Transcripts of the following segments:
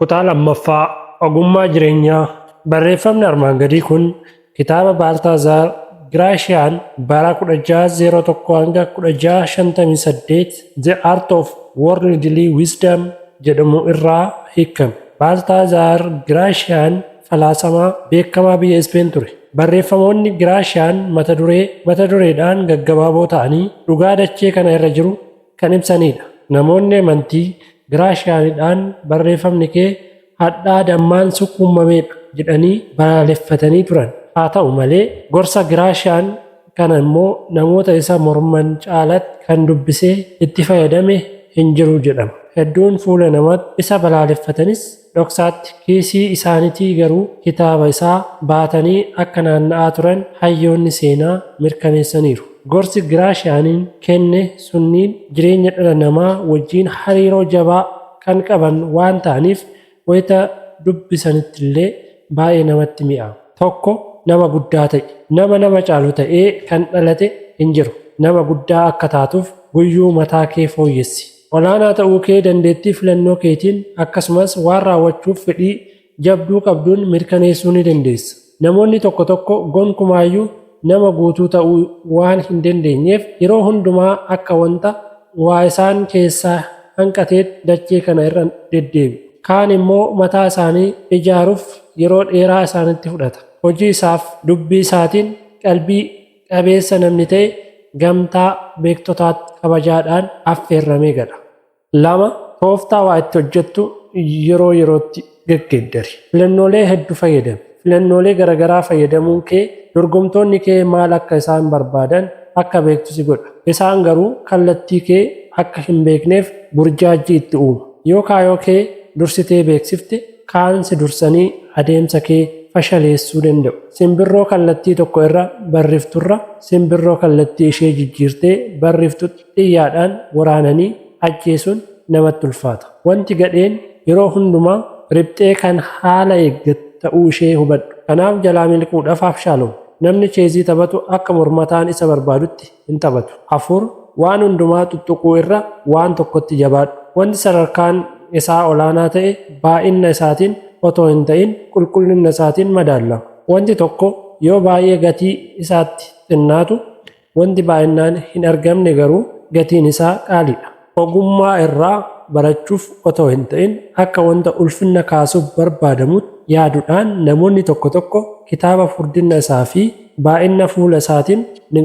Kutaa lammaffaa ogummaa jireenyaa. Barreeffamni armaan gadii kun kitaaba Baaltaazaar Giraashiyaan bara 1601-1658 The Art of Worldly Wisdom jedhamu irraa hiikame. Baaltaazaar Giraashiyaan falaasamaa beekamaa biyya Ispeen ture. Barreeffamoonni Giraashiyaan mata dureedhaan gaggabaaboo ta'anii dhugaa dachee kana irra jiru kan ibsanidha. Namoonni amantii Giraashiyaanidhaan barreeffamni kee hadhaa dammaan sukkuummameedha jedhanii balaaleffatanii turan. Haa ta'u malee gorsa Giraashiyaan kana immoo namoota isa morman caalatti kan dubbisee itti fayyadame hin jiru jedhama. Hedduun fuula namatti isa balaaleffatanis dhoksaatti kiisii isaaniitii garuu kitaaba isaa baatanii akka naanna'aa turan hayyoonni seenaa mirkaneessaniiru. Gorsi Giraashiyaaniin kenne sunniin jireenya dhala namaa wajjiin hariiroo jabaa kan qaban waan ta'aniif wayita dubbisanittillee baay'ee namatti mi'aawa. Tokko nama guddaa ta'e. Nama caalu ta'ee kan dhalate hin jiru. Nama guddaa akka taatuuf guyyuu mataa kee fooyyessi. Olaanaa ta'uu kee dandeettii filannoo keetiin akkasumas waan raawwachuuf fedhii jabduu qabduun mirkaneessuu ni dandeessa. Namoonni tokko gonkumaayyuu nama guutuu ta'uu waan hin dandeenyeef yeroo hundumaa akka wanta waa isaan keessaa hanqateetti dachee kana irra deddeebi'u. Kaan immoo mataa isaanii ijaaruuf yeroo dheeraa isaanitti fudhata. Hojii isaaf dubbii isaatiin qalbii qabeessa namni ta'e gamtaa beektotaatti kabajaadhaan affeerramee gala. 2. Tooftaa waa itti hojjettu yeroo yerootti geggeeddari. Filannoolee hedduu fayyadami. Filannoolee garaagaraa fayyadamuun kee dorgomtoonni kee maal akka isaan barbaadan akka beektu si godha. Isaan garuu kallattii kee akka hin beekneef burjaajii itti uuma. Yoo kaayoo kee dursitee beeksifte kaan si dursanii adeemsa kee fashaleessuu danda'u. Simbirroo kallattii tokko irra barrifturra simbirroo kallattii ishee jijjiirtee barriftu xiyyaadhaan waraananii ajjeesuun namatti ulfaata. Wanti gadheen yeroo hundumaa riphxee kan haala eeggatu ta'uu ishee hubadhu. Kanaaf jalaa miliquudhaaf Abshaaloom namni cheezii taphatu akka mormataan isa barbaadutti hin taphatu. 4. Waan hundumaa tuttuquu irra waan tokkotti jabaadhu. Wanti sadarkaan isaa olaanaa ta'e baay'ina isaatiin otoo hin ta'in qulqullina isaatiin madaalama. Wanti tokko yoo baay'ee gatii isaatti xinnaatu wanti baay'inaan hin argamne garuu gatiin isaa qaaliidha. Ogummaa irraa barachuuf otoo hin ta'in akka wanta ulfinna kaasuuf barbaadamutti yaaduudhaan namoonni tokko kitaaba furdina isaa fi baay'ina fuula isaatiin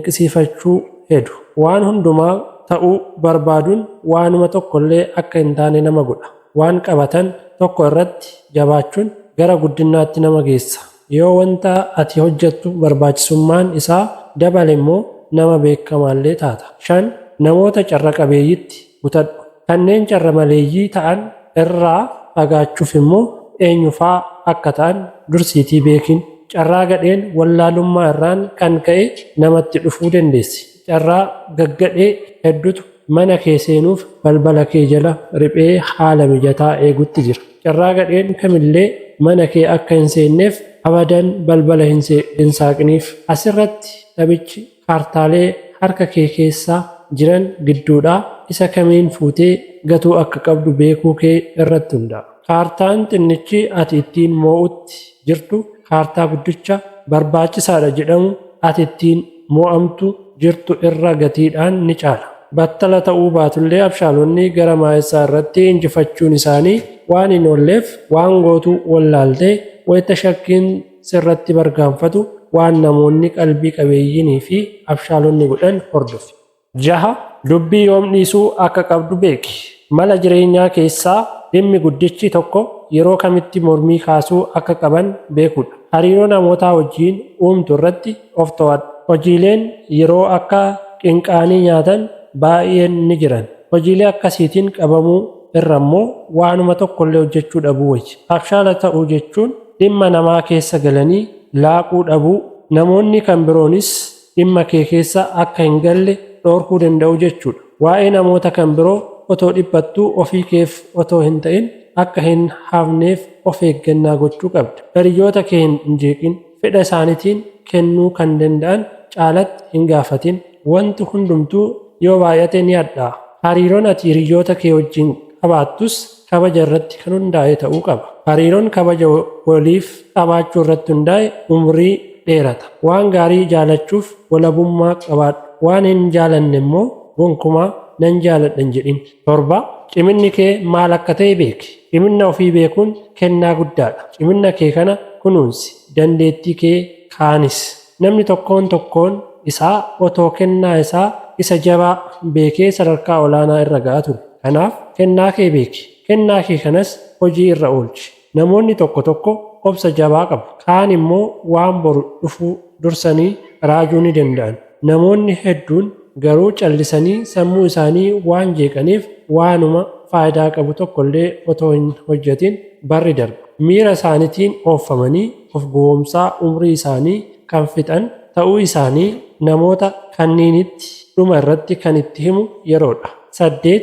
dinqisiifachuu hedu. Waan hundumaa ta'uu barbaaduun waanuma tokkollee akka hin taane nama godha. Waan qabatan tokko irratti jabaachuun gara guddinaatti nama geessa. Yoo wanta ati hojjettu barbaachisummaan isaa dabale immoo nama beekamaallee taata. 5. Namoota carra qabeeyyitti butadhu. Kanneen carra maleeyyii ta'an irraa fagaachuuf immoo eenyufaa akka ta'an dursiitii beekin. Carraa gadheen wallaalummaa irraan kan ka'e namatti dhufuu dandeessi. Carraa gaggadhee hedduutu mana kee seenuuf balbala kee jala riphee haala mijataa eegutti jira. Carraa gadheen kamillee mana kee akka hin seenneef abadan balbala hin saaqiniif. Asirratti taphichi kaartaalee harka kee keessaa jiran gidduudhaa isa kamiin fuutee gatuu akka qabdu beekuu kee irratti hundaa'a. Kaartaan xinnichi ati ittiin moo'utti jirtu kaartaa guddicha barbaachisaadha jedhamu ati ittiin moo'amtu jirtu irra gatiidhaan ni caala. Battala ta'uu baatullee Abshaalonni gara maayessaa irratti injifachuun isaanii waan hin oolleef waan gootuu wallaaltee wayita shakkiin sirratti bargaanfatu waan namoonni qalbii qabeeyyiinii fi Abshaalonni godhan hordofi. 6. Dubbii yoom dhiisuu akka qabdu beeki. Mala jireenyaa keessaa dhimmi guddichi tokko yeroo kamitti mormii kaasuu akka qaban beekudha. Hariiroo namootaa wajjiin uumtu irratti of to'adhu. Hojiileen yeroo akka qinqaanii nyaatan baay'een ni jiran. Hojiilee akkasiitiin qabamuu irra immoo waanuma tokkollee hojjechuu dhabuu wayya. Abshaala ta'uu jechuun dhimma namaa keessa galanii laaquu dhabuu. Namoonni kan biroonis dhimma kee keessa akka hin galle dhoorkuu danda'u jechuudha. Waa'ee namoota kan biroo otoo dhiphattuu ofii keef otoo hin ta'in akka hin hafneef of eeggannaa gochuu qabda. Hiriyoota kee hin jeeqin. Fedha isaaniitiin kennuu kan danda'an caalatti hin gaafatin. Wanti hundumtuu yoo baay'ate ni hadhaa'a. Hariiroon ati hiriyoota kee wajjin qabaattus kabaja irratti kan hundaa'e ta'uu qaba. Hariiroon kabaja waliif qabaachuu irratti hundaa'e umrii dheerata. Waan gaarii jaalachuuf walabummaa qabaadhu. Waan hin jaalanne immoo gonkumaa nan jaaladha hin jedhin. 7. Ciminni kee maal akka ta'e beeki. Cimina ofii beekuun kennaa guddaadha. Cimina kee kana kunuunsi. Dandeettii kee kaanis. Namni tokkoon isaa otoo kennaa isaa isa jabaa beekee sadarkaa olaanaa irra ga'a ture. Kanaaf kennaa kee beeki. Kennaa kee kanas hojii irra oolchi. Namoonni tokko obsa jabaa qabu. Kaan immoo waan boru dhufuu dursanii raajuu ni danda'an. Namoonni hedduun garuu callisanii sammuu isaanii waan jeeqaniif waanuma faayidaa qabu tokkollee otoo hin hojjetin barri darba. Miira isaaniitiin oofamanii of gowwoomsaa umrii isaanii kan fixan ta'uu isaanii namoota kanniinitti dhuma irratti kan itti himu yeroodha. 8.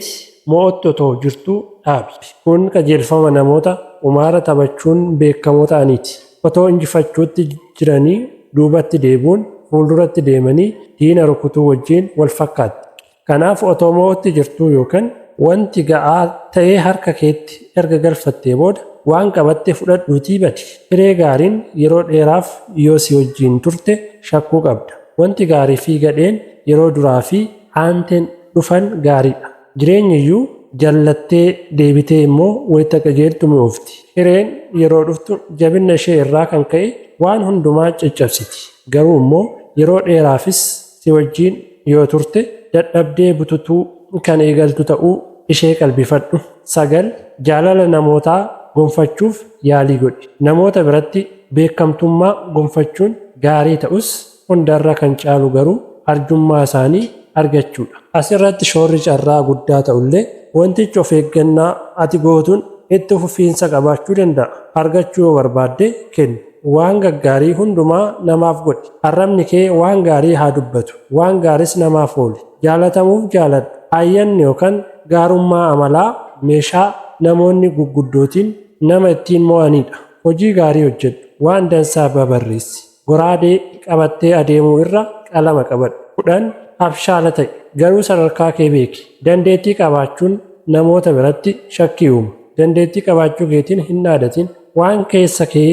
Mo'attu otoo jirtuu dhaabi. Kun qajeelfama namoota qumaara taphachuun beekamoo ta'aniiti. Otoo injifachuutti jiranii duubatti deebuun fuulduratti deemanii diina rukutuu wajjin wal fakkaatti. Kanaaf otoo mo'atti jirtuu yookaan wanti ga'aa ta'ee harka keetti erga galfattee booda waan qabatte fudhadhuutii badi. Hiree gaariin yeroo dheeraaf yoo si wajjin turte shakkuu qabda. Wanti gaarii fi gadheen yeroo duraa fi aanteen dhufan gaariidha. Jireenya iyyuu jallattee deebitee immoo wayita qajeeltu mi'oofti. Hireen yeroo dhuftu jabina ishee irraa kan ka'e waan hundumaa caccabsiti. Garuu immoo yeroo dheeraafis si wajjin yoo turte dadhabdee bututuu kan eegaltu ta'uu ishee qalbifadhu. 9. Jaalala namootaa gonfachuuf yaalii godhi. Namoota biratti beekamtummaa gonfachuun gaarii ta'us hundarra kan caalu garuu arjummaa isaanii argachuudha. Asirratti shoorri carraa guddaa ta'ullee wantichi of eeggannaa ati gootuun itti fufiinsa qabaachuu danda'a. Argachuu yoo barbaadde kenni. Waan gaggaarii hundumaa namaaf godhi. Arrabni kee waan gaarii haa dubbatu. Waan gaaris namaaf ooli. Jaalatamuuf jaaladhu. Ayyanni yookaan gaarummaa amalaa meeshaa namoonni gurguddootiin nama ittiin mo'anidha. Hojii gaarii hojjedhu. Waan dansaa babarreessi. Goraadee qabattee adeemuu irra qalama qabadhu. 10. Abshaala ta'i. Garuu sadarkaa kee beeki. Dandeettii qabaachuun namoota biratti shakkii uuma. Dandeettii qabaachuu keetiin hin dhaadatin. Waan keessa kee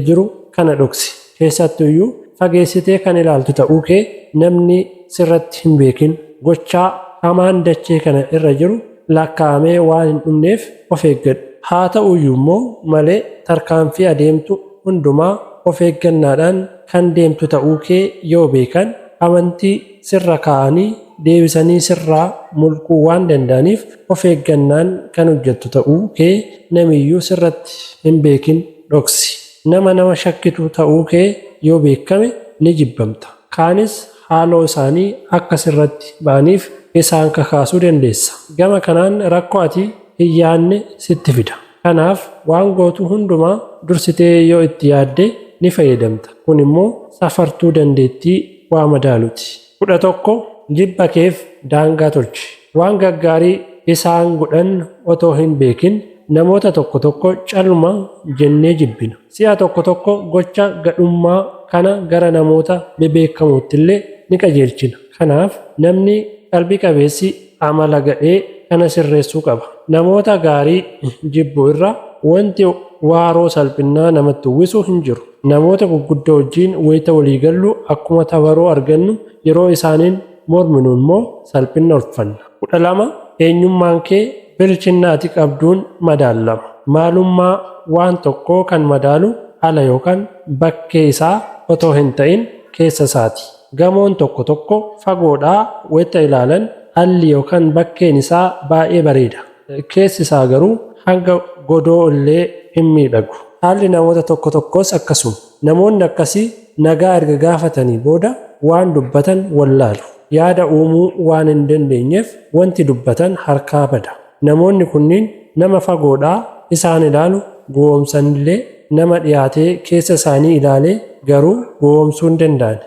jiru kana dhoksi. Keessattuu iyyuu fageessitee kan ilaaltu ta'uu kee namni sirratti hin beekin. Gochaa hamaan dachee kana irra jiru lakkaa'amee waan hin dhumneef of eeggadhu. Haa ta'u iyyuu immoo malee tarkaanfii adeemtu hundumaa of eeggannaadhaan kan deemtu ta'uu kee yoo beekan amantii sirra kaa'anii deebisanii sirraa mulquu waan danda'aniif of eeggannaan kan hojjettu ta'uu kee namiyyuu sirratti hin beekin dhoksi. Nama shakkitu ta'uu kee yoo beekame ni jibbamta. Kaanis haaloo isaanii akka sirratti ba'aniif isaan kakaasuu dandeessa. Gama kanaan rakkoo ati hin yaadne sitti fida. Kanaaf waan gootu hundumaa dursitee yoo itti yaadde ni fayyadamta. Kun immoo safartuu dandeettii waa madaaluti. 11. Jibba keef daangaa tolchi. Waan gaggaarii isaan godhan otoo hin beekin namoota tokko calma jennee jibbina. Si'a tokko gocha gadhummaa kana gara namoota bebeekamuutti illee ni qajeelchina. Kanaaf namni qalbii qabeessi amala gadhee kana sirreessuu qaba. Namoota gaarii jibbuu irra wanti waaroo salphinnaa namatti uwwisu hin jiru. Namoota gurguddoo wajjin wayita walii gallu akkuma tabaroo argannu yeroo isaaniin morminu immoo salphina ulfanna. 12. Eenyummaan kee bilchinna ati qabduun madaalama. Maalummaa waan tokkoo kan madaalu ala yookaan bakkee isaa otoo hin ta'in keessa isaati. Gamoon tokko fagoodhaa wayita ilaalan alli yookaan bakkeen isaa baay'ee bareeda. Keessi isaa garuu hanga godoo illee hin miidhagu. Haalli namoota tokkos akkasuma. Namoonni akkasii nagaa erga gaafatanii booda waan dubbatan wallaalu. Yaada uumuu waan hin dandeenyeef wanti dubbatan harkaa bada. Namoonni kunniin nama fagoodhaa isaan ilaalu gowwoomsanillee nama dhiyaatee keessa isaanii ilaalee garuu gowwoomsuu hin danda'an.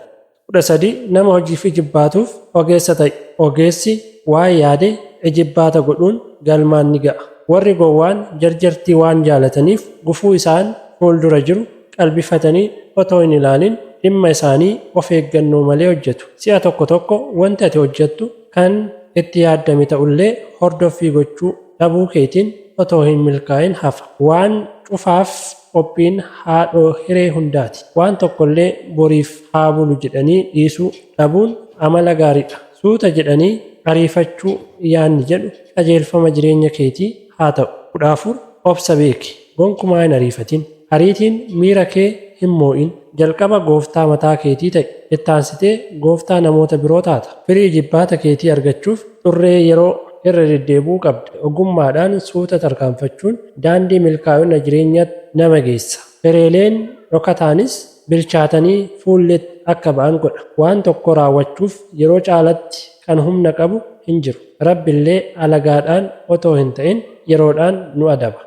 13. Nama hojiif ijibbaatuuf ogeessa ta'i. Ogeessi waan yaade ijibbaata godhuun galmaan ni ga'a. Warri gowwaan jarjartii waan jaalataniif gufuu isaan fuuldura jiru qalbifatanii otoo hin ilaalin dhimma isaanii of eeggannoo malee hojjetu. Si'a tokko wanti ati hojjettu kan itti yaaddame ta'ullee hordoffii gochuu dhabuu keetiin otoo hin milkaa'in hafa. Waan cufaaf qophiin haadhoo hiree hundaati. Waan tokkollee boriif haa bulu jedhanii dhiisuu dhabuun amala gaariidha. Suuta jedhanii ariifachuu yaanni jedhu qajeelfama jireenya keetii haa ta'u. 14 obsa beeki. Gonkumaa hin ariifatin. Ariitiin miira kee hin moo'in. Jalqaba gooftaa mataa keetii ta'i. Ittaansitee gooftaa namoota biroo taata. Firii jibbaata keetii argachuuf xurree yeroo irra deddeebi'uu qabda. Ogummaadhaan suuta tarkaanfachuun daandii milkaa'ina jireenyaatti nama geessa. Fireeleen dhokataanis bilchaatanii fuulletti akka ba'an godha. Waan tokko raawwachuuf yeroo caalatti kan humna qabu hin jiru. Rabbillee alagaadhaan otoo hin ta'in yeroodhaan nu adaba.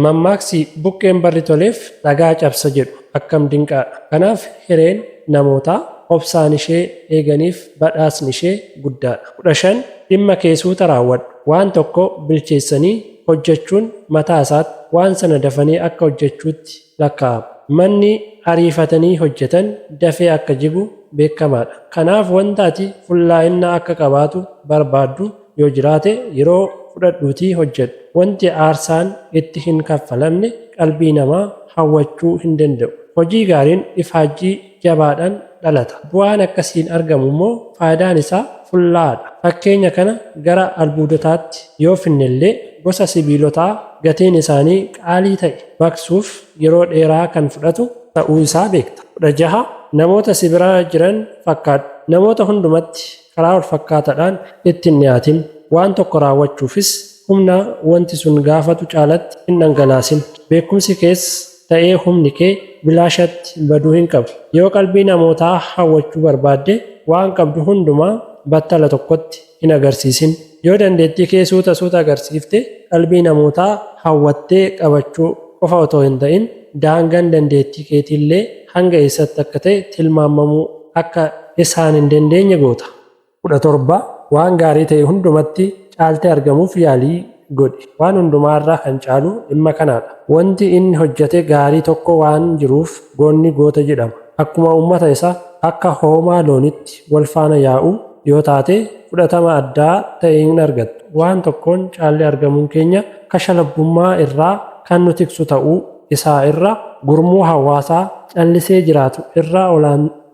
Mammaaksi buqqeen barri toleef dhagaa cabsa jedhu akkam dinqaadha. Kanaaf hireen namootaa obsaan ishee eeganiif badhaasni ishee guddaadha. 15 dhimma kee suuta raawwadhu. Waan tokko bilcheessanii hojjechuun mataa isaatti waan sana dafanii akka hojjechuutti lakkaa'ama. Manni ariifatanii hojjetan dafee akka jigu beekamaadha. Kanaaf wanta ati fullaa'inna akka qabaatu barbaaddu yoo jiraate yeroo fudhadhuutii hojjedhu. Wanti aarsaan itti hin kaffalamne qalbii namaa hawwachuu hin danda'u. Hojii gaariin ifaajjii jabaadhaan dhalata. Bu'aan akkasiin argamu immoo faayidaan isaa fullaa'aadha. Fakkeenya kana gara albuudotaatti yoo finnellee gosa sibiilotaa gatiin isaanii qaalii ta'e baqsuuf yeroo dheeraa kan fudhatu ta'uu isaa beekta. 16 namoota si bira jiran fakkaadhu. Namoota hundumatti karaa wal fakkaataadhaan itti hin dhiyaatin. Waan tokko raawwachuufis humna wanti sun gaafatu caalatti hin dhangalaasin. Beekumsi kees ta'ee humni kee bilaashatti baduu hin qabu. Yoo qalbii namootaa hawwachuu barbaadde waan qabdu hundumaa battala tokkotti hin agarsiisin. Yoo dandeettii kee suuta agarsiifte qalbii namootaa hawwattee qabachuu qofa otoo hin ta'in daangaan dandeettii keetiillee hanga eessatti akka ta'e tilmaamamuu akka isaan hin dandeenye goota. 17 waan gaarii ta'e hundumatti caaltee argamuuf yaalii godhi. Waan hundumaarraa kan caalu dhimma kanaadha. Wanti inni hojjete gaarii tokko waan jiruuf goonni goota jedhama. Akkuma uummata isaa akka hoomaa loonitti wal faana yaa'u yoo taate fudhatama addaa ta'e hin argattu. Waan tokkoon caallee argamuun keenya kashlabbummaa irraa kan nu tiksu ta'uu isaa irra gurmuu hawaasaa callisee jiraatu irraa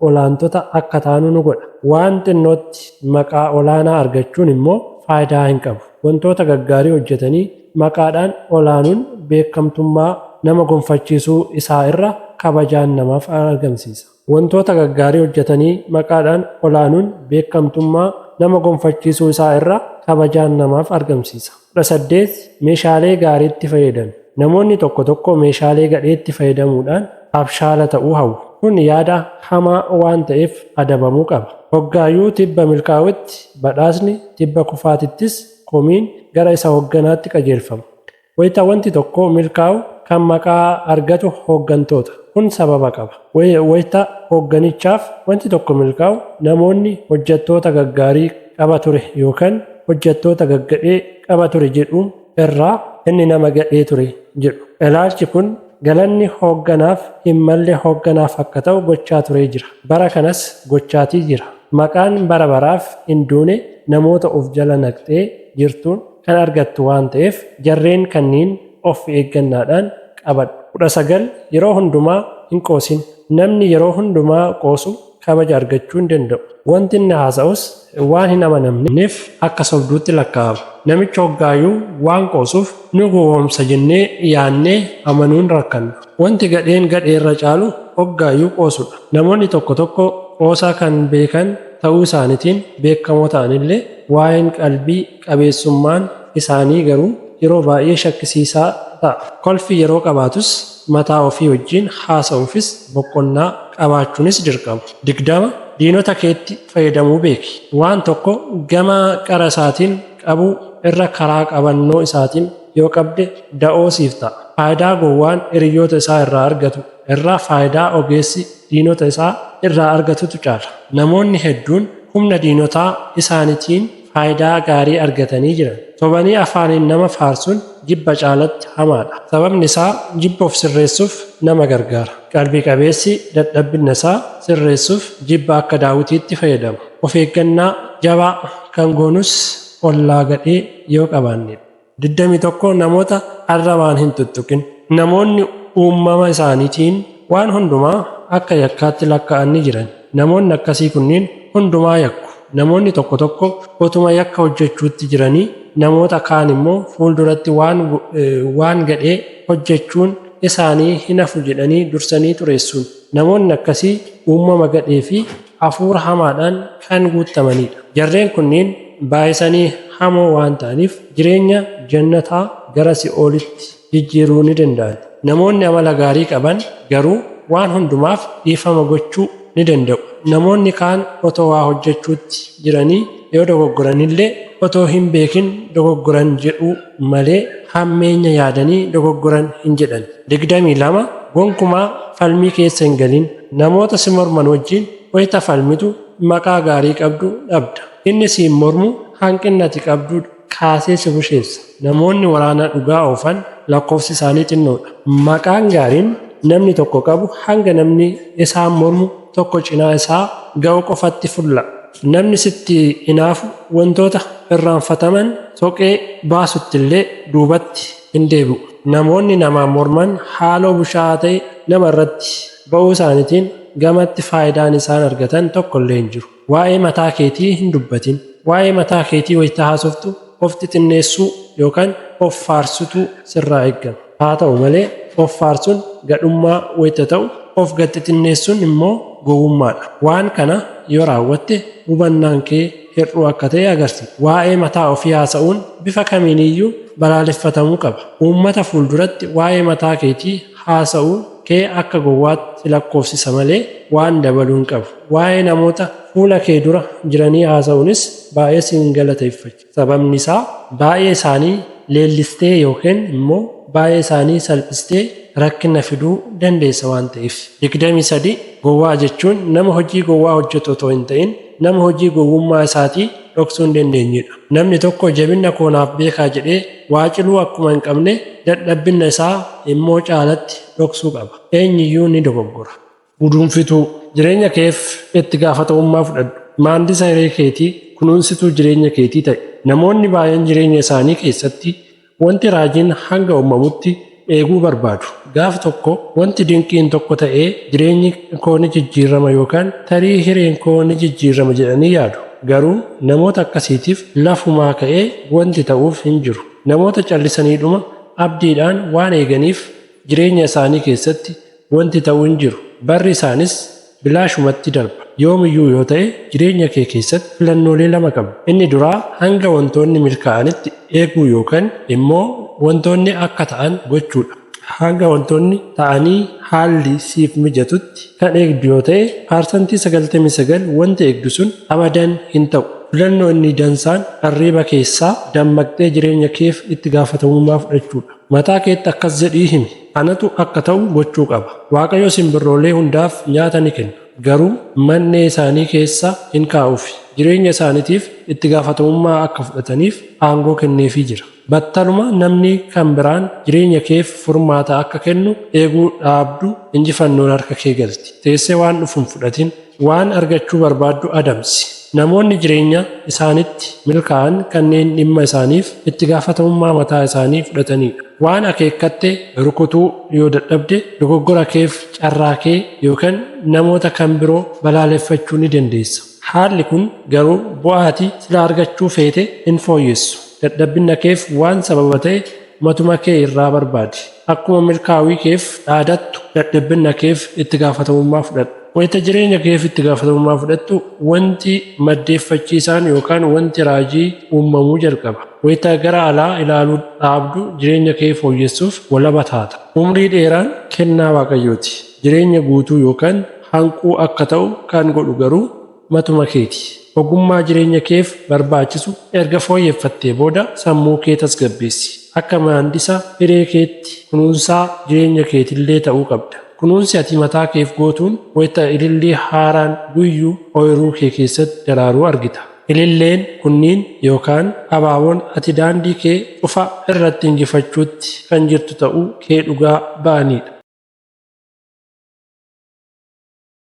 olaantota akka taanu nu godha. Waan xinnootti maqaa olaanaa argachuun immoo faayidaa hin qabu. Wantoota gaggaarii hojjetanii maqaadhaan olaanuun beekamtummaa nama gonfachiisuu isaa irra kabajaan namaaf argamsiisa. Wantoota gaggaarii hojjetanii maqaadhaan olaanuun beekamtummaa nama gonfachiisuu isaa irra kabajaan namaaf argamsiisa. 18 meeshaalee gaariitti fayyadami. Namoonni tokko meeshaalee gadheetti fayyadamuudhaan abshaala ta'uu hawwu. Kun yaada hamaa waan ta'eef adabamuu qaba. Hoggaayyuu tibba milkaa'utti badhaasni tibba kufaatittis komiin gara isa hogganaatti qajeelfama. Wayita wanti tokko milkaa'u kan maqaa argatu hooggantoota. Kun sababa qaba. Wayita hoogganichaaf wanti tokko milkaa'u namoonni hojjettoota gaggaarii qaba ture yookaan hojjettoota gaggadhee qaba ture jedhu irraa inni nama gadhee ture jedhu. Ilaalchi kun galanni hoogganaaf hin malle hoogganaaf akka ta'u gochaa turee jira. Bara kanas gochaatii jira. Maqaan bara baraaf hin duune namoota of jala naqxee jirtuun kan argattu waan ta'eef jarreen kanniin of eeggannaadhaan qabadhu. 19 yeroo hundumaa hin qoosin. Namni yeroo hundumaa qoosu kabaja argachuu hin danda'u. Wanti inni haasa'us waan hin amanamneef akka sobduutti lakkaa'ama. Namichi hoggaayyuu waan qoosuuf nu gowwoomsa jennee yaannee amanuun rakkanna. Wanti gadheen gadheerra caalu hoggaayyuu qoosudha. Namoonni tokko qoosaa kan beekan ta'uu isaaniitiin beekamoo ta'anillee waa'een qalbii qabeessummaan isaanii garuu yeroo baay'ee shakkisiisaa ta'a. Kolfi yeroo qabaatus mataa ofii wajjin haasa'uufis boqonnaa qabaachuunis dirqama. 20 diinota keetti fayyadamuu beeki. Waan tokko gama qara isaatiin qabu irra karaa qabannoo isaatiin yoo qabde da'oo siif ta'a. Faayidaa gowwaan hiriyoota isaa irraa argatu irraa faayidaa ogeessi diinota isaa irraa argatutu caala. Namoonni hedduun humna diinotaa isaaniitiin faayidaa gaarii argatanii jiran. Sobanii afaaniin nama faarsuun jibba caalatti hamaadha. Sababni isaa jibba of sirreessuuf nama gargaara. Qalbii qabeessi dadhabbina isaa sirreessuuf jibba akka daawitiitti fayyadama. Of eeggannaa jabaa kan goonus ollaa gadhee yoo qabaannedha. 21 namoota arrabaan hin tuttuqin. Namoonni uumama isaaniitiin waan hundumaa akka yakkaatti lakkaa'anii jiran. Namoonni akkasii kunniin hundumaa yakku. Namoonni tokko tokko utuma yakka hojjechuutti jiranii namoota kaan immoo fuulduratti waan gadhee hojjechuun isaanii hin hafu jedhanii dursanii xureessuun. Namoonni akkasii uumama gadhee fi hafuura hamaadhaan kan guutamanidha. Jarreen kunniin baay'isanii hamoo waan ta'aniif jireenya jannataa gara si'oolitti jijjiiruu ni danda'an. Namoonni amala gaarii qaban garuu waan hundumaaf dhiifama gochuu ni danda'u. Namoonni kaan otoo waa hojjechuutti jiranii yoo dogoggoranillee otoo hin beekin dogoggoran jedhuu malee hammeenya yaadanii dogoggoran hin jedhan. 22 gonkumaa falmii keessa hin galin. Namoota si morman wajjin wayita falmitu maqaa gaarii qabdu dhabda. Inni siin mormu hanqina ati qabdu kaasee si busheessa. Namoonni waraana dhugaa oofan lakkoofsi isaanii xinnoodha. Maqaan gaariin namni tokko qabu hanga namni isaan mormu tokko cinaa isaa ga'u qofatti fulla. Namni sitti hinaafu wantoota irraanfataman soqee baasuttillee duubatti hin deebi'u. Namoonni namaan morman haaloo bushaa'aa ta'e nama irratti ba'uu isaaniitiin gamatti faayidaan isaan argatan tokkollee hin jiru. Waa'ee mataa keetii hin dubbatin. Waa'ee mataa keetii wayita haasoftu of xixinneessuu yookaan of faarsutu sirraa eegama. Haa ta'u malee of faarsuun gadhummaa wayita ta'u of xixinneessuun immoo gowwummaadha. Waan kana yoo raawwatte hubannaan kee hir'uu akka ta'e agarsiisa. Waa'ee mataa ofii haasa'uun bifa kamiiniyyuu balaaleffatamuu qaba. Uummata fuulduratti waa'ee mataa keetii haasa'uun kee akka gowwaatti lakkoofsisa malee waan dabaluun qabu. Waa'ee namoota fuula kee dura jiranii haasa'uunis baay'ee siin galateeffacha. Sababni isaa baay'ee isaanii leellistee yookiin immoo baay'ee isaanii salphistee rakkina fiduu dandeessa waan ta'eef. 23 gowwaa jechuun nama hojii gowwaa hojjetu otoo hin ta'in nama hojii gowwummaa isaatii dhoksuu hin dandeenyedha. Namni tokko jabina koonaaf beekaa jedhee waaciluu akkuma hin qabne dadhabbina isaa immoo caalatti dhoksuu qaba. Eenyiyyuu ni dogoggora. Guduunfituu jireenya keef itti gaafatamummaa fudhadhu. Maandisa hiree keetii kunuunsituu jireenya keetii ta'e. Namoonni baay'een jireenya isaanii keessatti wanti raajiin hanga uumamutti eeguu barbaadu. Gaaf tokko wanti dinqiin tokko ta'ee jireenyi koo ni jijjiirama yookaan tarii hireen koo ni jijjiirama jedhanii yaadu. Garuu namoota akkasiitiif lafumaa ka'ee wanti ta'uuf hin jiru. Namoota callisaniidhuma abdiidhaan waan eeganiif jireenya isaanii keessatti wanti ta'uu hin jiru. Barri isaanis bilaashumatti darba. Yoomiyyuu yoo ta'e jireenya kee keessatti filannoolee lama qaba. Inni duraa hanga wantoonni milkaa'anitti eeguu yookaan immoo wantoonni akka ta'an gochuudha. Hanga wantoonni ta'anii haalli siif mijatutti kan eegdu yoo ta'e parsantii 99 wanti eegdu sun abadan hin ta'u. Filannoo inni dansaan arriiba keessaa dammaqxee jireenya keef itti gaafatamummaa fudhachuudha. Mataa keetti akkas jedhii himi. Anatu akka ta'u gochuu qaba. Waaqayyo simbirroolee hundaaf nyaata ni kenna. Garuu man'ee isaanii keessa hin kaa'uufi. Jireenya isaaniitiif itti gaafatamummaa akka fudhataniif aangoo kenneefii jira. Battaluma namni kan biraan jireenya keef furmaata akka kennu eeguu dhaabdu injifannoon harka kee galti. Teessee waan dhufuun fudhatin waan argachuu barbaaddu adamsi. Namoonni jireenya isaanitti milkaa'an kanneen dhimma isaaniif itti gaafatamummaa mataa isaanii fudhatanidha. Waan akeekkatte rukutuu yoo dadhabde dogoggora keef carraa kee yookaan namoota kan biroo balaaleffachuu ni dandeessa. Haalli kun garuu bu'aati sila argachuu feete hin fooyyessu. Dadhabbina keef waan sababa ta'e matuma kee irraa barbaadi. Akkuma milkaa'uu keef dhaadattu dadhabbina keef itti gaafatamummaa fudhadhu. Wayita jireenya keef itti gaafatamummaa fudhattu wanti maddeeffachiisaan yookaan wanti raajii uumamuu jalqaba. Wayita gara alaa ilaaluu dhaabdu jireenya kee fooyyessuuf walaba taata. Umrii dheeraan kennaa Waaqayyooti. Jireenya guutuu yookaan hanquu akka ta'u kan godhu garuu matuma keeti. Ogummaa jireenya keef barbaachisu erga fooyyeffattee booda sammuu kee tasgabbeessi. Akka maandisa hiree keetti kunuunsaa jireenya keetillee ta'uu qabda. Kunuunsi ati mataa keef gootuun wayita ilillii haaraan guyyuu ooyiruu kee keessatti daraaruu argita. Ililleen kunniin yookaan abaaboon ati daandii kee cufa irratti injifachuutti kan jirtu ta'uu kee dhugaa ba'anidha.